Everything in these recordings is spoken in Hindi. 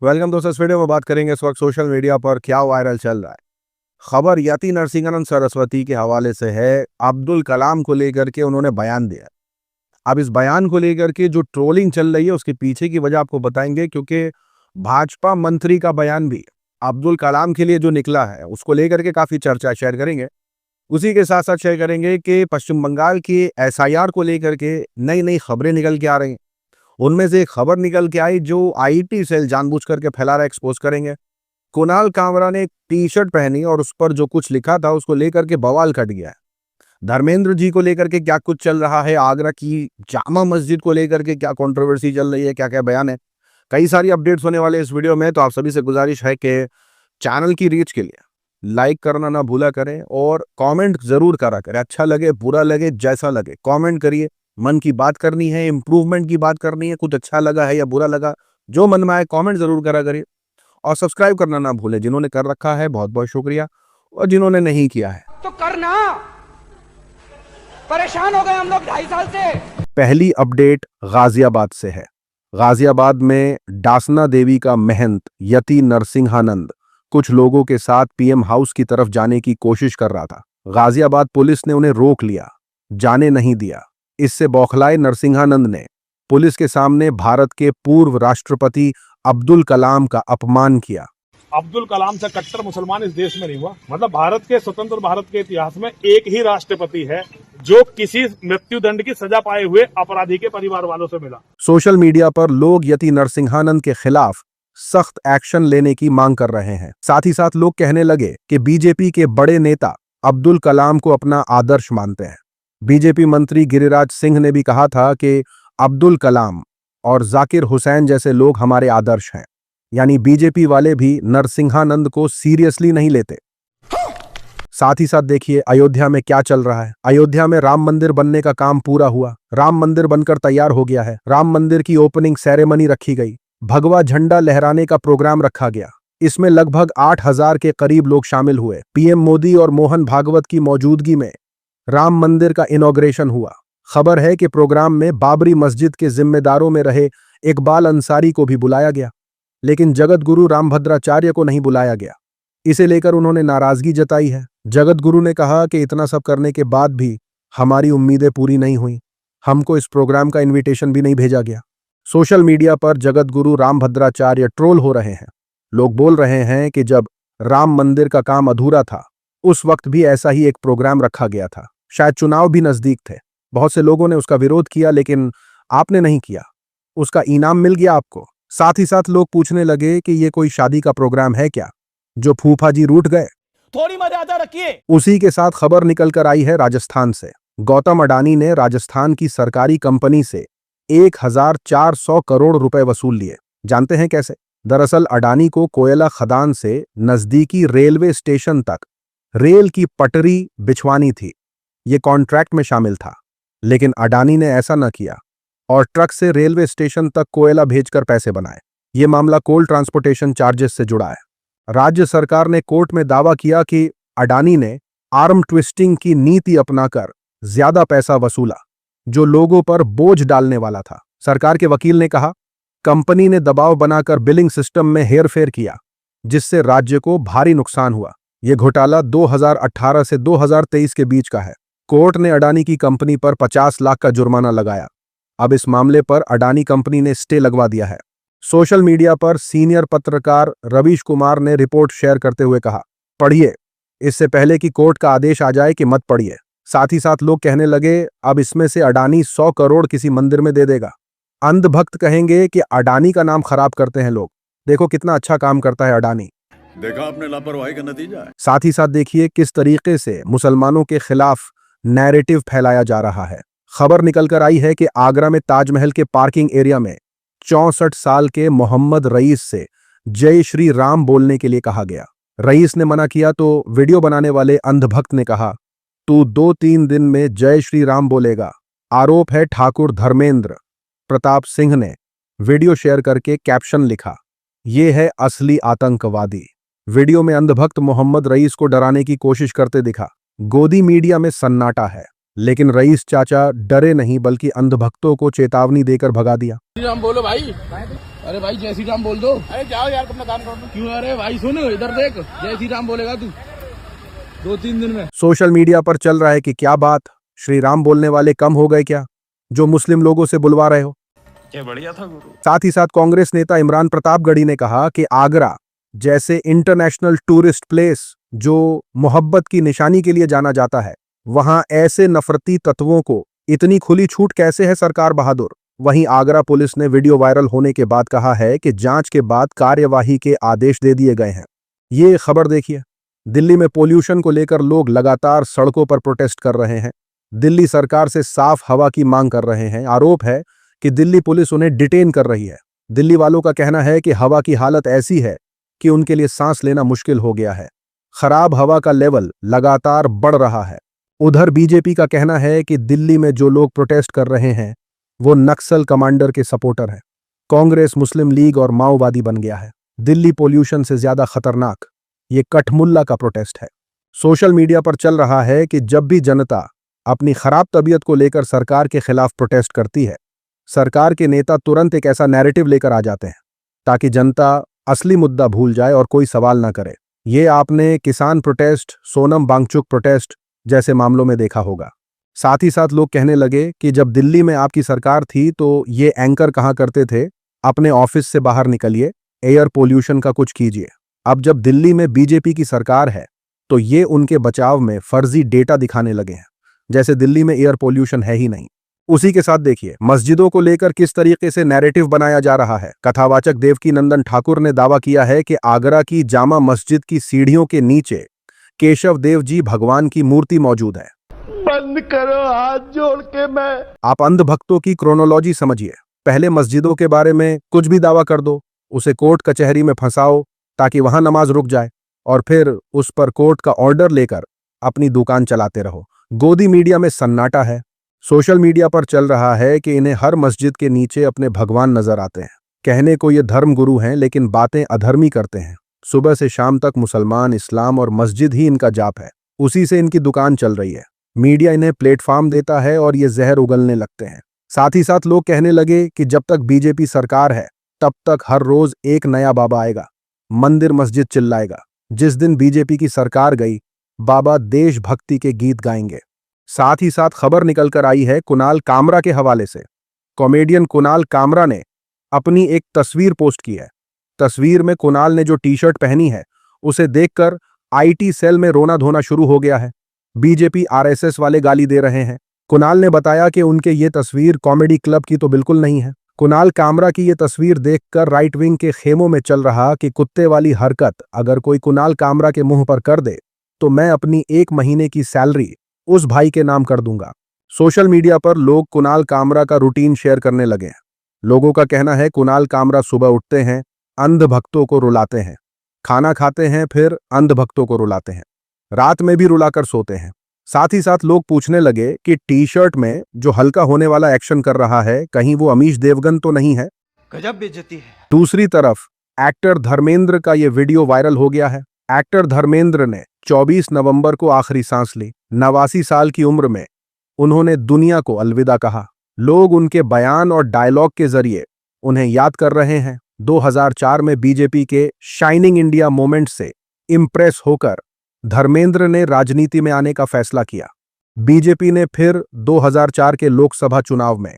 वेलकम दोस्तों। इस वीडियो में बात करेंगे इस वक्त सोशल मीडिया पर क्या वायरल चल रहा है। खबर यति नरसिंहानंद सरस्वती के हवाले से है। अब्दुल कलाम को लेकर के उन्होंने बयान दिया। अब इस बयान को लेकर के जो ट्रोलिंग चल रही है उसके पीछे की वजह आपको बताएंगे, क्योंकि भाजपा मंत्री का बयान भी अब्दुल कलाम के लिए जो निकला है उसको लेकर के काफी चर्चा शेयर करेंगे। उसी के साथ साथ शेयर करेंगे कि पश्चिम बंगाल की एसआईआर को लेकर के नई नई खबरें निकल के आ रही हैं। उनमें से एक खबर निकल के आई जो आईटी सेल जानबूझ करके फैला रहा है, एक्सपोज करेंगे। कुणाल कामरा ने एक टी शर्ट पहनी और उस पर जो कुछ लिखा था उसको लेकर के बवाल कट गया है। धर्मेंद्र जी को लेकर के क्या कुछ चल रहा है, आगरा की जामा मस्जिद को लेकर के क्या कंट्रोवर्सी चल रही है, क्या क्या बयान है, कई सारी अपडेट्स होने वाले इस वीडियो में। तो आप सभी से गुजारिश है कि चैनल की रीच के लिए लाइक करना ना भूला करें और कमेंट जरूर करा करें। अच्छा लगे बुरा लगे जैसा लगे कमेंट करिए। मन की बात करनी है, इंप्रूवमेंट की बात करनी है, कुछ अच्छा लगा है या बुरा लगा, जो मन में आए कमेंट जरूर करा करिए। और सब्सक्राइब करना ना भूलें। जिन्होंने कर रखा है बहुत बहुत शुक्रिया, और जिन्होंने नहीं किया है तो करना। परेशान हो गए हम लोग 2.5 साल से। पहली अपडेट गाजियाबाद से है। गाजियाबाद में डासना देवी का महंत यति नरसिंहानंद कुछ लोगों के साथ पीएम हाउस की तरफ जाने की कोशिश कर रहा था। गाजियाबाद पुलिस ने उन्हें रोक लिया, जाने नहीं दिया। इससे बौखलाए नरसिंहानंद ने पुलिस के सामने भारत के पूर्व राष्ट्रपति अब्दुल कलाम का अपमान किया। अब्दुल कलाम से कट्टर मुसलमान इस देश में नहीं हुआ। मतलब भारत के स्वतंत्र भारत के इतिहास में एक ही राष्ट्रपति है जो किसी मृत्युदंड की सजा पाए हुए अपराधी के परिवार वालों से मिला। सोशल मीडिया पर लोग यति नरसिंहानंद के खिलाफ सख्त एक्शन लेने की मांग कर रहे हैं। साथ ही साथ लोग कहने लगे कि बीजेपी के बड़े नेता अब्दुल कलाम को अपना आदर्श मानते हैं। बीजेपी मंत्री गिरिराज सिंह ने भी कहा था कि अब्दुल कलाम और जाकिर हुसैन जैसे लोग हमारे आदर्श हैं। यानी बीजेपी वाले भी नरसिंहानंद को सीरियसली नहीं लेते। साथ ही साथ देखिए अयोध्या में क्या चल रहा है। अयोध्या में राम मंदिर बनने का काम पूरा हुआ। राम मंदिर बनकर तैयार हो गया है। राम मंदिर की ओपनिंग सेरेमनी रखी गई। भगवा झंडा लहराने का प्रोग्राम रखा गया। इसमें लगभग 8,000 के करीब लोग शामिल हुए। पीएम मोदी और मोहन भागवत की मौजूदगी में राम मंदिर का इनॉग्रेशन हुआ। खबर है कि प्रोग्राम में बाबरी मस्जिद के जिम्मेदारों में रहे इकबाल अंसारी को भी बुलाया गया, लेकिन जगत गुरु रामभद्राचार्य को नहीं बुलाया गया। इसे लेकर उन्होंने नाराजगी जताई है। जगत गुरु ने कहा कि इतना सब करने के बाद भी हमारी उम्मीदें पूरी नहीं हुई, हमको इस प्रोग्राम का इन्विटेशन भी नहीं भेजा गया। सोशल मीडिया पर जगत गुरु रामभद्राचार्य ट्रोल हो रहे हैं। लोग बोल रहे हैं कि जब राम मंदिर का काम अधूरा था उस वक्त भी ऐसा ही एक प्रोग्राम रखा गया था। शायद चुनाव भी नजदीक थे। बहुत से लोगों ने उसका विरोध किया, लेकिन आपने नहीं किया, उसका इनाम मिल गया आपको। साथ ही साथ लोग पूछने लगे कि ये कोई शादी का प्रोग्राम है क्या, जो फूफा जी रूठ गए। थोड़ी मर्यादा रखिए। उसी के साथ खबर निकल कर आई है राजस्थान से। गौतम अडानी ने राजस्थान की सरकारी कंपनी से 1,400 करोड़ रुपए वसूल लिए। जानते हैं कैसे? दरअसल अडानी को कोयला खदान से नजदीकी रेलवे स्टेशन तक रेल की पटरी बिछवानी थी। ये कॉन्ट्रैक्ट में शामिल था, लेकिन अडानी ने ऐसा न किया और ट्रक से रेलवे स्टेशन तक कोयला भेजकर पैसे बनाए। ये मामला कोल ट्रांसपोर्टेशन चार्जेस से जुड़ा है। राज्य सरकार ने कोर्ट में दावा किया कि अडानी ने आर्म ट्विस्टिंग की नीति अपनाकर ज्यादा पैसा वसूला, जो लोगों पर बोझ डालने वाला था। सरकार के वकील ने कहा कंपनी ने दबाव बनाकर बिलिंग सिस्टम में हेरफेर किया, जिससे राज्य को भारी नुकसान हुआ। यह घोटाला 2018 से 2023 के बीच का है। कोर्ट ने अडानी की कंपनी पर 50 लाख का जुर्माना लगाया। अब इस मामले पर अडानी कंपनी ने स्टे लगवा दिया है। सोशल मीडिया पर सीनियर पत्रकार रवीश कुमार ने रिपोर्ट शेयर करते हुए कहा, पढ़िए, इससे पहले कि कोर्ट का आदेश आ जाए कि मत पढ़िए। साथ ही साथ लोग कहने लगे अब इसमें से अडानी 100 करोड़ किसी मंदिर में दे देगा। अंधभक्त कहेंगे कि अडानी का नाम खराब करते हैं लोग। देखो कितना अच्छा काम करता है अडानी। देखा आपने लापरवाही का नतीजा है। साथ ही साथ देखिए किस तरीके से मुसलमानों के खिलाफ नैरेटिव फैलाया जा रहा है। खबर निकल कर आई है कि आगरा में ताजमहल के पार्किंग एरिया में 64 साल के मोहम्मद रईस से जय श्री राम बोलने के लिए कहा गया। रईस ने मना किया तो वीडियो बनाने वाले अंधभक्त ने कहा, तू 2-3 दिन में जय श्री राम बोलेगा। आरोप है ठाकुर धर्मेंद्र प्रताप सिंह ने वीडियो शेयर करके कैप्शन लिखा, ये है असली आतंकवादी। वीडियो में अंधभक्त मोहम्मद रईस को डराने की कोशिश करते दिखा। गोदी मीडिया में सन्नाटा है। लेकिन रईस चाचा डरे नहीं बल्कि अंधभक्तों को चेतावनी देकर भगा दिया। श्री राम बोलो भाई। अरे भाई जय श्री राम बोल दो। अरे जाओ यार, अपना काम करो। क्यों? अरे भाई सुन, इधर देख, जय श्री राम बोलेगा तू 2-3 दिन में। सोशल मीडिया पर चल रहा है कि क्या बात, श्री राम बोलने वाले कम हो गए क्या, जो मुस्लिम लोगों से बुलवा रहे हो। क्या बढ़िया था गुरु। साथ ही साथ कांग्रेस नेता इमरान प्रतापगढ़ी ने कहा कि आगरा जैसे इंटरनेशनल टूरिस्ट प्लेस जो मोहब्बत की निशानी के लिए जाना जाता है, वहां ऐसे नफरती तत्वों को इतनी खुली छूट कैसे है सरकार बहादुर। वहीं आगरा पुलिस ने वीडियो वायरल होने के बाद कहा है कि जांच के बाद कार्यवाही के आदेश दे दिए गए हैं। ये खबर देखिए, दिल्ली में पोल्यूशन को लेकर लोग लगातार सड़कों पर प्रोटेस्ट कर रहे हैं, दिल्ली सरकार से साफ हवा की मांग कर रहे हैं। आरोप है कि दिल्ली पुलिस उन्हें डिटेन कर रही है। दिल्ली वालों का कहना है कि हवा की हालत ऐसी है कि उनके लिए सांस लेना मुश्किल हो गया है। खराब हवा का लेवल लगातार बढ़ रहा है। उधर बीजेपी का कहना है कि दिल्ली में जो लोग प्रोटेस्ट कर रहे हैं वो नक्सल कमांडर के सपोर्टर हैं। कांग्रेस, मुस्लिम लीग और माओवादी बन गया है। दिल्ली पोल्यूशन से ज्यादा खतरनाक ये कठमुल्ला का प्रोटेस्ट है। सोशल मीडिया पर चल रहा है कि जब भी जनता अपनी खराब तबीयत को लेकर सरकार के खिलाफ प्रोटेस्ट करती है, सरकार के नेता तुरंत एक ऐसा नैरेटिव लेकर आ जाते हैं ताकि जनता असली मुद्दा भूल जाए और कोई सवाल ना करे। ये आपने किसान प्रोटेस्ट, सोनम वांगचुक प्रोटेस्ट जैसे मामलों में देखा होगा। साथ ही साथ लोग कहने लगे कि जब दिल्ली में आपकी सरकार थी तो ये एंकर कहा करते थे, अपने ऑफिस से बाहर निकलिए, एयर पोल्यूशन का कुछ कीजिए। अब जब दिल्ली में बीजेपी की सरकार है तो ये उनके बचाव में फर्जी डेटा दिखाने लगे हैं, जैसे दिल्ली में एयर पोल्यूशन है ही नहीं। उसी के साथ देखिए मस्जिदों को लेकर किस तरीके से नैरेटिव बनाया जा रहा है। कथावाचक देवकी नंदन ठाकुर ने दावा किया है कि आगरा की जामा मस्जिद की सीढ़ियों के नीचे केशव देव जी भगवान की मूर्ति मौजूद है। बंद करो, हाथ जोड़ के मैं। आप अंधभक्तों की क्रोनोलॉजी समझिए। पहले मस्जिदों के बारे में कुछ भी दावा कर दो, उसे कोर्ट कचहरी में फंसाओ ताकि वहां नमाज रुक जाए, और फिर उस पर कोर्ट का ऑर्डर लेकर अपनी दुकान चलाते रहो। गोदी मीडिया में सन्नाटा है। सोशल मीडिया पर चल रहा है कि इन्हें हर मस्जिद के नीचे अपने भगवान नजर आते हैं। कहने को ये धर्म गुरु हैं लेकिन बातें अधर्मी करते हैं। सुबह से शाम तक मुसलमान, इस्लाम और मस्जिद ही इनका जाप है, उसी से इनकी दुकान चल रही है। मीडिया इन्हें प्लेटफॉर्म देता है और ये जहर उगलने लगते हैं। साथ ही साथ लोग कहने लगे कि जब तक बीजेपी सरकार है तब तक हर रोज एक नया बाबा आएगा, मंदिर मस्जिद चिल्लाएगा। जिस दिन बीजेपी की सरकार गई, बाबा देशभक्ति के गीत गाएंगे। साथ ही साथ खबर निकलकर आई है कुणाल कामरा के हवाले से। कॉमेडियन कुणाल कामरा ने अपनी एक तस्वीर पोस्ट की है। तस्वीर में कुणाल ने जो टी शर्ट पहनी है उसे देखकर आईटी सेल में रोना धोना शुरू हो गया है। बीजेपी आरएसएस वाले गाली दे रहे हैं। कुणाल ने बताया कि उनके ये तस्वीर कॉमेडी क्लब की तो बिल्कुल नहीं है। कुणाल कामरा की ये तस्वीर देखकर राइट विंग के खेमों में चल रहा कि कुत्ते वाली हरकत अगर कोई कुणाल कामरा के मुंह पर कर दे तो मैं अपनी 1 महीने की सैलरी उस भाई के नाम कर दूंगा। सोशल मीडिया पर लोग कुणाल कामरा का रूटीन शेयर करने लगे हैं। लोगों का कहना है कुणाल कामरा सुबह उठते हैं, अंधभक्तों को रुलाते हैं, खाना खाते हैं, फिर अंधभक्तों को रुलाते हैं, रात में भी रुलाकर सोते हैं। साथ ही साथ लोग पूछने लगे कि टी शर्ट में जो हल्का होने वाला एक्शन कर रहा है कहीं वो अमीश देवगन तो नहीं है। गजब बेइज्जती है। दूसरी तरफ एक्टर धर्मेंद्र का ये वीडियो वायरल हो गया है। एक्टर धर्मेंद्र ने 24 नवंबर को आखिरी सांस ली। 89 साल की उम्र में उन्होंने दुनिया को अलविदा कहा। लोग उनके बयान और डायलॉग के जरिए उन्हें याद कर रहे हैं। 2004 में बीजेपी के शाइनिंग इंडिया मोमेंट से इंप्रेस होकर धर्मेंद्र ने राजनीति में आने का फैसला किया। बीजेपी ने फिर 2004 के लोकसभा चुनाव में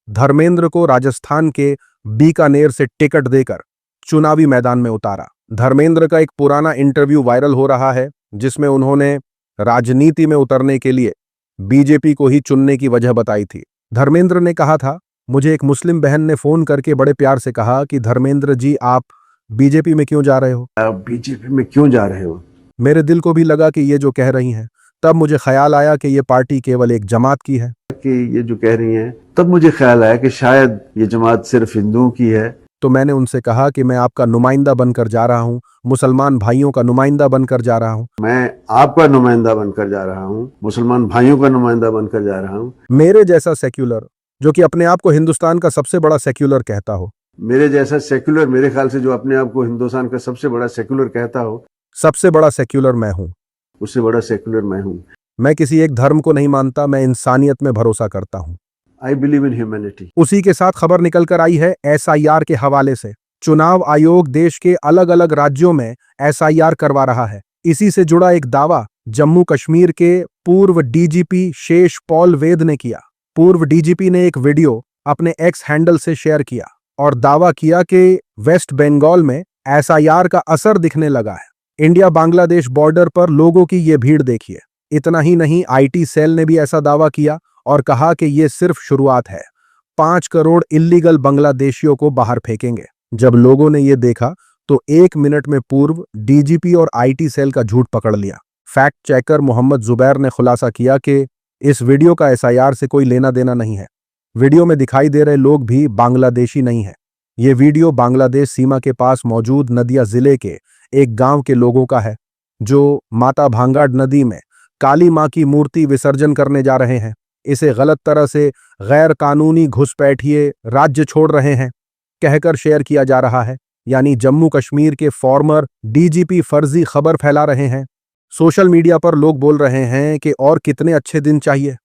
धर्मेंद्र को राजस्थान के बीकानेर से टिकट देकर चुनावी मैदान में उतारा। धर्मेंद्र का एक पुराना इंटरव्यू वायरल हो रहा है जिसमें उन्होंने राजनीति में उतरने के लिए बीजेपी को ही चुनने की वजह बताई थी। धर्मेंद्र ने कहा था, मुझे एक मुस्लिम बहन ने फोन करके बड़े प्यार से कहा कि धर्मेंद्र जी आप बीजेपी में क्यों जा रहे हो? आप बीजेपी में क्यों जा रहे हो? मेरे दिल को भी लगा कि ये जो कह रही हैं। तब मुझे ख्याल आया कि ये पार्टी केवल एक जमात की है। कि ये जो कह रही हैं, तब मुझे ख्याल आया कि शायद ये जमात सिर्फ हिंदुओं की है। तो मैंने उनसे कहा कि मैं आपका नुमाइंदा बनकर जा रहा हूँ, मुसलमान भाइयों का नुमाइंदा बनकर जा रहा हूँ। मैं आपका नुमाइंदा बनकर जा रहा हूँ, मुसलमान भाइयों का नुमाइंदा बनकर जा रहा हूँ। मेरे जैसा सेक्युलर जो कि अपने आप को हिंदुस्तान का सबसे बड़ा सेक्युलर कहता हो, मेरे जैसा सेक्युलर, मेरे ख्याल से जो अपने आप को हिंदुस्तान का सबसे बड़ा सेक्युलर कहता हो, सबसे बड़ा सेक्युलर मैं हूँ। उससे बड़ा सेक्युलर मैं हूँ। मैं किसी एक धर्म को नहीं मानता, मैं इंसानियत में भरोसा करता हूं। I believe in humanity. उसी के साथ खबर निकल कर आई है SIR के हवाले से। चुनाव आयोग देश के अलग अलग राज्यों में SIR करवा रहा है। इसी से जुड़ा एक दावा जम्मू कश्मीर के पूर्व DGP शेष पॉल वेद ने किया। पूर्व DGP ने एक वीडियो अपने एक्स हैंडल से शेयर किया और दावा किया कि वेस्ट बंगाल में SIR का असर दिखने लगा है। इंडिया बांग्लादेश बॉर्डर पर लोगों की ये भीड़ देखिए। इतना ही नहीं, IT सेल ने भी ऐसा दावा किया और कहा कि ये सिर्फ शुरुआत है, 5 करोड़ इल्लीगल बांग्लादेशियों को बाहर फेंकेंगे। जब लोगों ने ये देखा तो 1 मिनट में पूर्व DGP और IT सेल का झूठ पकड़ लिया। फैक्ट चेकर मोहम्मद जुबैर ने खुलासा किया कि इस वीडियो का SIR से कोई लेना देना नहीं है। वीडियो में दिखाई दे रहे लोग भी बांग्लादेशी नहीं है। ये वीडियो बांग्लादेश सीमा के पास मौजूद नदिया जिले के एक गांव के लोगों का है, जो माता भांगाड़ नदी में काली मां की मूर्ति विसर्जन करने जा रहे हैं। इसे गलत तरह से गैर कानूनी घुसपैठिए राज्य छोड़ रहे हैं कहकर शेयर किया जा रहा है। यानी जम्मू कश्मीर के फॉर्मर DGP फर्जी खबर फैला रहे हैं। सोशल मीडिया पर लोग बोल रहे हैं कि और कितने अच्छे दिन चाहिए।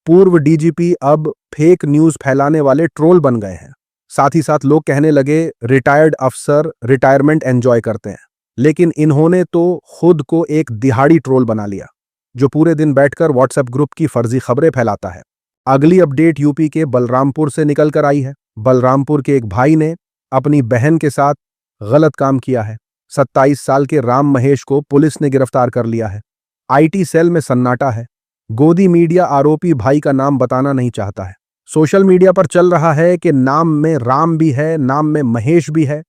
पूर्व DGP अब फेक न्यूज फैलाने वाले ट्रोल बन गए हैं। साथ ही साथ लोग कहने लगे रिटायर्ड अफसर रिटायरमेंट एंजॉय करते हैं, लेकिन इन्होंने तो खुद को एक दिहाड़ी ट्रोल बना लिया जो पूरे दिन बैठकर व्हाट्सएप ग्रुप की फर्जी खबरें फैलाता है। अगली अपडेट यूपी के बलरामपुर से निकल कर आई है। बलरामपुर के एक भाई ने अपनी बहन के साथ गलत काम किया है। 27 साल के राम महेश को पुलिस ने गिरफ्तार कर लिया है। IT सेल में सन्नाटा है। गोदी मीडिया आरोपी भाई का नाम बताना नहीं चाहता है। सोशल मीडिया पर चल रहा है कि नाम में राम भी है, नाम में महेश भी है,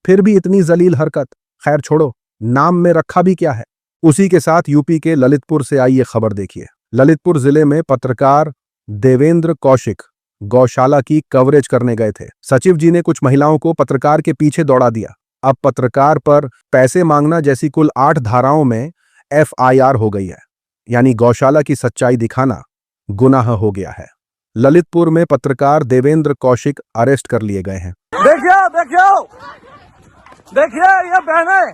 फिर भी इतनी जलील हरकत। खैर छोड़ो, नाम में रखा भी क्या है। उसी के साथ यूपी के ललितपुर से आई ये खबर देखिए। ललितपुर जिले में पत्रकार देवेंद्र कौशिक गौशाला की कवरेज करने गए थे। सचिव जी ने कुछ महिलाओं को पत्रकार के पीछे दौड़ा दिया। अब पत्रकार पर पैसे मांगना जैसी कुल 8 धाराओं में FIR हो गई है। यानी गौशाला की सच्चाई दिखाना गुनाह हो गया है। ललितपुर में पत्रकार देवेंद्र कौशिक अरेस्ट कर लिए गए हैं। देखिए ये बहनें।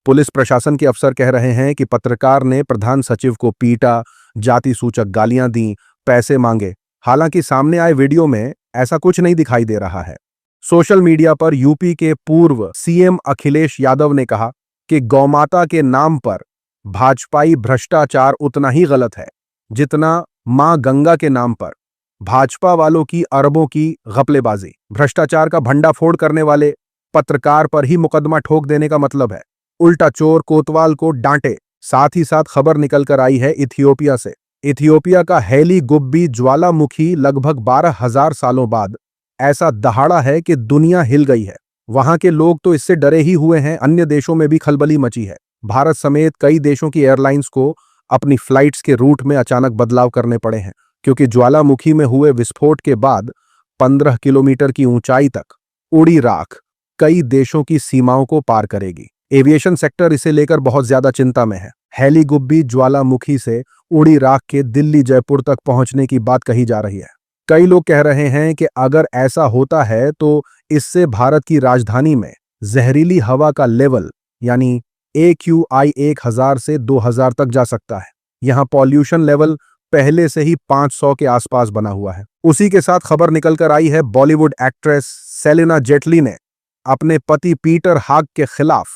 पुलिस प्रशासन के अफसर कह रहे हैं कि पत्रकार ने प्रधान सचिव को पीटा, जाति सूचक गालियां दी, पैसे मांगे। हालांकि सामने आए वीडियो में ऐसा कुछ नहीं दिखाई दे रहा है। सोशल मीडिया पर यूपी के पूर्व CM अखिलेश यादव ने कहा कि गौमाता के नाम पर भाजपाई भ्रष्टाचार उतना ही गलत है जितना मां गंगा के नाम पर भाजपा वालों की अरबों की घपलेबाजी। भ्रष्टाचार का भंडाफोड़ करने वाले पत्रकार पर ही मुकदमा ठोक देने का मतलब है। उल्टा चोर कोतवाल को डांटे। साथ ही साथ खबर निकल कर आई है इथियोपिया से। इथियोपिया का हैली गुब्बी ज्वालामुखी लगभग 12,000 सालों बाद ऐसा दहाड़ा है कि दुनिया हिल गई है। वहां के लोग तो इससे डरे ही हुए हैं। अन्य देशों में भी खलबली मची है। भारत समेत कई देशों की एयरलाइंस को अपनी फ्लाइट्स के रूट में अचानक बदलाव करने पड़े हैं, क्योंकि ज्वालामुखी में हुए विस्फोट के बाद 15 किलोमीटर की ऊंचाई तक उड़ी राख कई देशों की सीमाओं को पार करेगी। एविएशन सेक्टर इसे लेकर बहुत ज्यादा चिंता में है। हैली गुब्बी ज्वालामुखी से उड़ी राख के दिल्ली जयपुर तक पहुंचने की बात कही जा रही है। कई लोग कह रहे हैं कि अगर ऐसा होता है तो इससे भारत की राजधानी में जहरीली हवा का लेवल यानी AQI 1000 से 2000 तक जा सकता है। यहां पॉल्यूशन लेवल पहले से ही 500 के आसपास बना हुआ है। उसी के साथ खबर निकलकर आई है बॉलीवुड एक्ट्रेस सेलेना जेटली ने अपने पति पीटर हाग के खिलाफ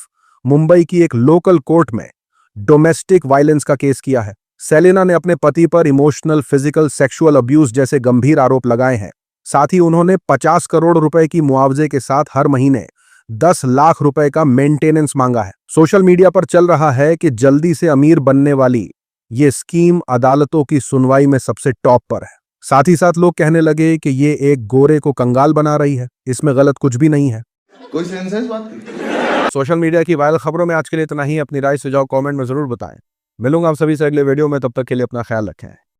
मुंबई की एक लोकल कोर्ट में डोमेस्टिक वायलेंस का केस किया है। सेलेना ने अपने पति पर इमोशनल, फिजिकल, सेक्सुअल अब्यूज जैसे गंभीर आरोप लगाए हैं। साथ ही उन्होंने 50 करोड़ रुपए की मुआवजे के साथ हर महीने 10 लाख रुपए का मेंटेनेंस मांगा है। सोशल मीडिया पर चल रहा है कि जल्दी से अमीर बनने वाली ये स्कीम अदालतों की सुनवाई में सबसे टॉप पर है। साथ ही साथ लोग कहने लगे कि ये एक गोरे को कंगाल बना रही है। इसमें गलत कुछ भी नहीं है। कोई सेंस है इस बात की? सोशल मीडिया की वायरल खबरों में आज के लिए इतना ही। अपनी राय सुझाव कमेंट में जरूर बताएं। मिलूंगा आप सभी से अगले वीडियो में। तब तक के लिए अपना ख्याल रखें।